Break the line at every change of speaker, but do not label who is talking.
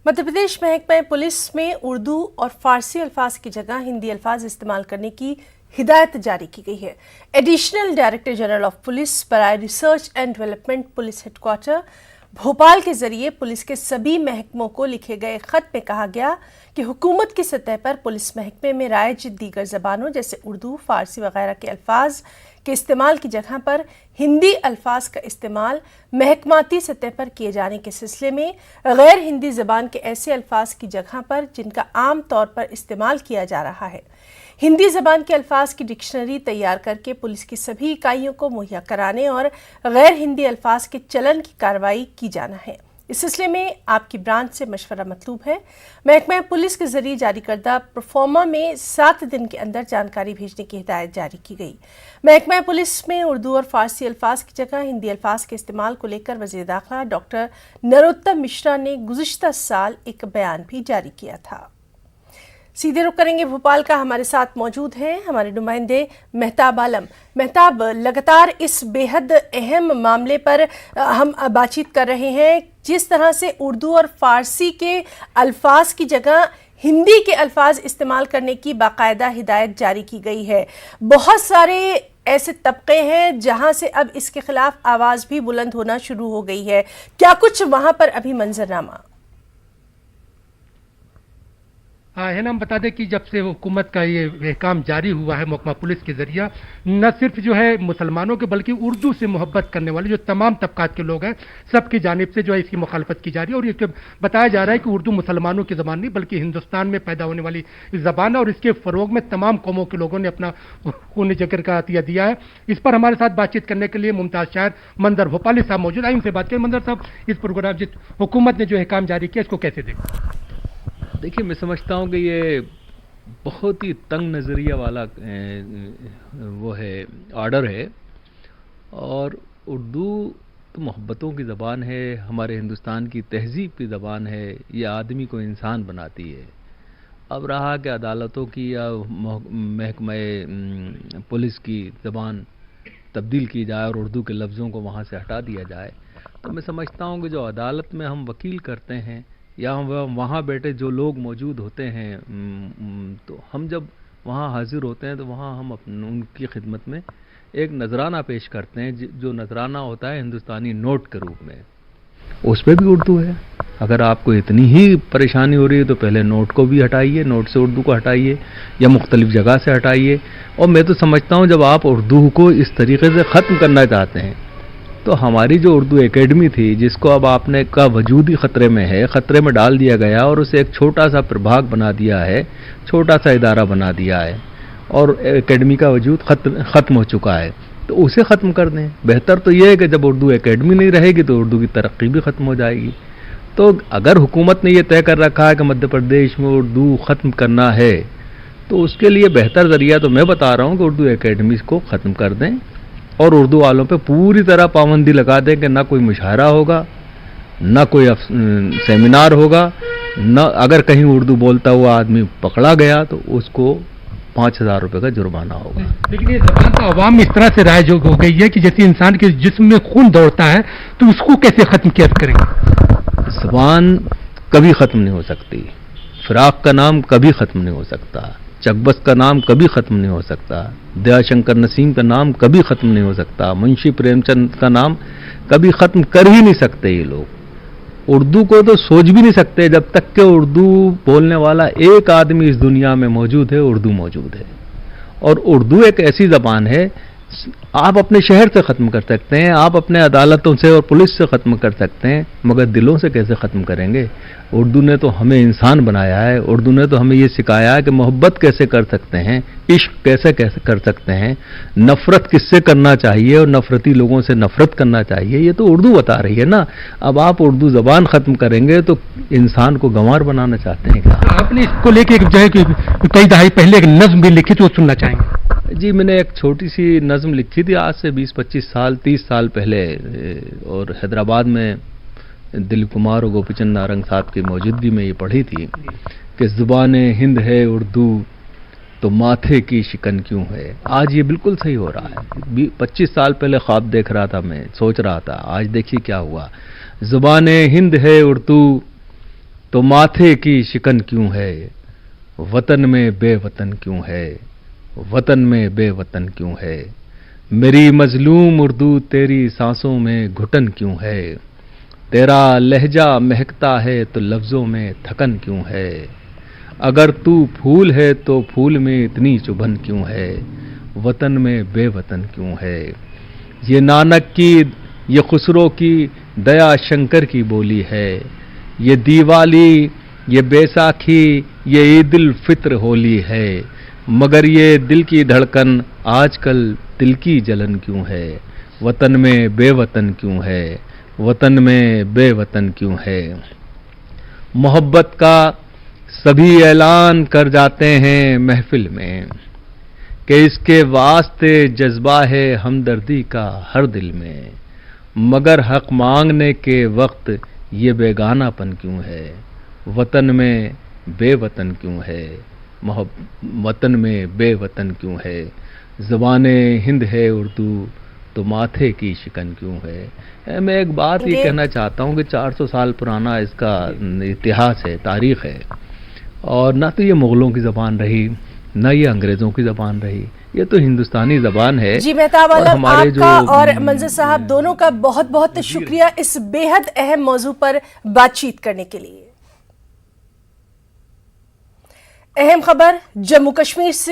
मध्य प्रदेश महकमा पुलिस में उर्दू और फारसी अल्फाज की जगह हिंदी अल्फाज इस्तेमाल करने की हिदायत जारी की गई है। Additional director general of police बराए research and development police headquarter Bhopal के जरिए पुलिस के सभी महकमों को लिखे गए खत में कहा गया कि हुकूमत की सतह पर पुलिस महकमे में राइज दीगर ज़बानों जैसे उर्दू, फारसी वगैरह के अल्फाज के इस्तेमाल की जगह पर हिंदी अल्फाज का इस्तेमाल महकमाती सतह पर किए जाने के सिलसिले में गैर हिंदी ज़बान के ऐसे अल्फाज की जगह पर जिनका आम तौर पर इस्तेमाल किया जा रहा है, हिंदी ज़बान के अल्फाज की डिक्शनरी तैयार करके पुलिस की सभी इकाइयों को मुहैया कराने और गैर हिंदी अल्फाज के चलन की कार्रवाई की जाना है। इस सिलसिले में आपकी ब्रांच से मशवरा मतलूब है। महकमा पुलिस के जरिए जारी करदा प्रोफार्मा में 7 दिन के अंदर जानकारी भेजने की हिदायत जारी की गई। महकमा पुलिस में उर्दू और फारसी अल्फाज की जगह हिंदी अल्फाज के इस्तेमाल को लेकर वज़ीर दाखिला डॉक्टर नरोत्तम मिश्रा ने गुज़िश्ता साल एक बयान भी जारी किया था। सीधे रुख करेंगे भोपाल का, हमारे साथ मौजूद हैं हमारे नुमाइंदे मेहताब आलम। मेहताब, लगातार इस बेहद अहम मामले पर हम बातचीत कर रहे हैं। जिस तरह से उर्दू और फारसी के अल्फाज की जगह हिंदी के अल्फाज इस्तेमाल करने की बाकायदा हिदायत जारी की गई है, बहुत सारे ऐसे तबके हैं जहां से अब इसके खिलाफ आवाज़ भी बुलंद होना शुरू हो गई है। क्या कुछ वहां पर अभी मंजरनामा?
है ना, हम बता दें कि जब से हुकूमत का ये काम जारी हुआ है महकमा पुलिस के जरिए, न सिर्फ जो है मुसलमानों के बल्कि उर्दू से मोहब्बत करने वाले जो तमाम तबकात के लोग हैं सबकी जानिब से जो है इसकी मुखालफत की जा रही है। और ये बताया जा रहा है कि उर्दू मुसलमानों की ज़बान नहीं बल्कि हिंदुस्तान में पैदा होने वाली ज़बान है और इसके फ़रोग में तमाम कौमों के लोगों ने अपना खून जिगर का अतिया दिया है। इस पर हमारे साथ बातचीत करने के लिए मुमताज़ शायर मंजर भोपाली साहब मौजूद हैं। इनसे बात करें। मंजर साहब, इस प्रोग्राम जिस हुकूमत ने जो है काम जारी किया इसको कैसे देखा?
देखिए, मैं समझता हूँ कि ये बहुत ही तंग नज़रिया वाला वो है ऑर्डर है। और उर्दू तो मोहब्बतों की ज़बान है, हमारे हिंदुस्तान की तहज़ीब की ज़बान है, ये आदमी को इंसान बनाती है। अब रहा कि अदालतों की या महकमा पुलिस की ज़बान तब्दील की जाए और उर्दू के लफ्ज़ों को वहाँ से हटा दिया जाए, तो मैं समझता हूँ कि जो अदालत में हम वकील करते हैं या वहाँ बैठे जो लोग मौजूद होते हैं, तो हम जब वहाँ हाजिर होते हैं तो वहाँ हम उनकी खिदमत में एक नजराना पेश करते हैं, जो नजराना होता है हिंदुस्तानी नोट के रूप में। उस पर भी उर्दू है। अगर आपको इतनी ही परेशानी हो रही है तो पहले नोट को भी हटाइए, नोट से उर्दू को हटाइए या मुख्तलिफ जगह से हटाइए। और मैं तो समझता हूँ जब आप उर्दू को इस तरीके से ख़त्म करना चाहते हैं तो हमारी जो उर्दू एकेडमी थी, जिसको अब आपने का वजूद ही ख़तरे में है, ख़तरे में डाल दिया गया और उसे एक छोटा सा प्रभाग बना दिया है, छोटा सा इदारा बना दिया है और एकेडमी का वजूद ख़त्म हो चुका है, तो उसे ख़त्म कर दें। बेहतर तो ये है कि जब उर्दू एकेडमी नहीं रहेगी तो उर्दू की तरक्की भी ख़त्म हो जाएगी। तो अगर हुकूमत ने यह तय कर रखा है कि मध्य प्रदेश में उर्दू ख़त्म करना है तो उसके लिए बेहतर ज़रिया तो मैं बता रहा हूँ कि उर्दू एकेडमी को ख़त्म कर दें और उर्दू वालों पे पूरी तरह पाबंदी लगा दें कि ना कोई मुशायरा होगा, ना कोई सेमिनार होगा, न अगर कहीं उर्दू बोलता हुआ आदमी पकड़ा गया तो उसको 5,000 रुपये का जुर्माना होगा।
लेकिन ये ज़बान तो अवाम में इस तरह से राइज हो गई है कि जैसे इंसान के जिस्म में खून दौड़ता है तो उसको कैसे ख़त्म किया करेंगे?
ज़बान कभी ख़त्म नहीं हो सकती, फिराक का नाम कभी ख़त्म नहीं हो सकता, चकबस का नाम कभी ख़त्म नहीं हो सकता, दयाशंकर नसीम का नाम कभी ख़त्म नहीं हो सकता, मुंशी प्रेमचंद का नाम कभी ख़त्म कर ही नहीं सकते ये लोग। उर्दू को तो सोच भी नहीं सकते जब तक कि उर्दू बोलने वाला एक आदमी इस दुनिया में मौजूद है, उर्दू मौजूद है। और उर्दू एक ऐसी ज़बान है, आप अपने शहर से ख़त्म कर सकते हैं, आप अपने अदालतों से और पुलिस से ख़त्म कर सकते हैं, मगर दिलों से कैसे ख़त्म करेंगे? उर्दू ने तो हमें इंसान बनाया है, उर्दू ने तो हमें ये सिखाया है कि मोहब्बत कैसे कर सकते हैं, इश्क कैसे कैसे कर सकते हैं, नफ़रत किससे करना चाहिए और नफ़रती लोगों से नफ़रत करना चाहिए, ये तो उर्दू बता रही है ना। अब आप उर्दू ज़बान ख़त्म करेंगे तो इंसान को गंवार बनाना चाहते हैं क्या?
आपने इसको लेके जो है कि कई दहाई पहले एक नज़्म भी लिखी थी, वो सुनना चाहेंगे?
जी, मैंने एक छोटी सी नज़्म लिखी थी आज से 20-25 साल 30 साल पहले, और हैदराबाद में दिलीप कुमार और गोपीचंद नारंग साहब की मौजूदगी में ये पढ़ी थी कि ज़ुबान हिंद है उर्दू तो माथे की शिकन क्यों है। आज ये बिल्कुल सही हो रहा है। 25 साल पहले ख्वाब देख रहा था, मैं सोच रहा था, आज देखिए क्या हुआ। ज़ुबान हिंद है उर्दू تو ماتھے کی شکن کیوں ہے، وطن میں بے وطن کیوں ہے، وطن میں بے وطن کیوں ہے، میری مظلوم اردو تیری سانسوں میں گھٹن کیوں ہے، تیرا لہجہ مہکتا ہے تو لفظوں میں تھکن کیوں ہے، اگر تو پھول ہے تو پھول میں اتنی چبھن کیوں ہے، وطن میں بے وطن کیوں ہے، یہ نانک کی، یہ خسرو کی، دیا شنکر کی بولی ہے، یہ دیوالی، یہ بیساکھی، یہ عید الفطر ہولی ہے، مگر یہ دل کی دھڑکن آج کل دل کی جلن کیوں ہے، وطن میں بے وطن کیوں ہے، وطن میں بے وطن کیوں ہے، محبت کا سبھی اعلان کر جاتے ہیں محفل میں کہ اس کے واسطے جذبہ ہے ہمدردی کا ہر دل میں، مگر حق مانگنے کے وقت یہ بیگانہ پن کیوں ہے، وطن میں بے وطن کیوں ہے، وطن میں بے وطن کیوں ہے، زبان ہند ہے اردو تو ماتھے کی شکن کیوں ہے۔ میں ایک بات یہ کہنا چاہتا ہوں کہ 400 سال پرانا اس کا اتہاس ہے، تاریخ ہے، اور نہ تو یہ مغلوں کی زبان رہی، نہ یہ انگریزوں کی زبان رہی، یہ تو ہندوستانی زبان ہے۔
جی مہتاب عالم،
ہمارے
آپ کا اور منظر صاحب دونوں کا بہت بہت شکریہ اس بے حد اہم موضوع پر بات چیت کرنے کے لیے۔ اہم خبر جموں کشمیر سے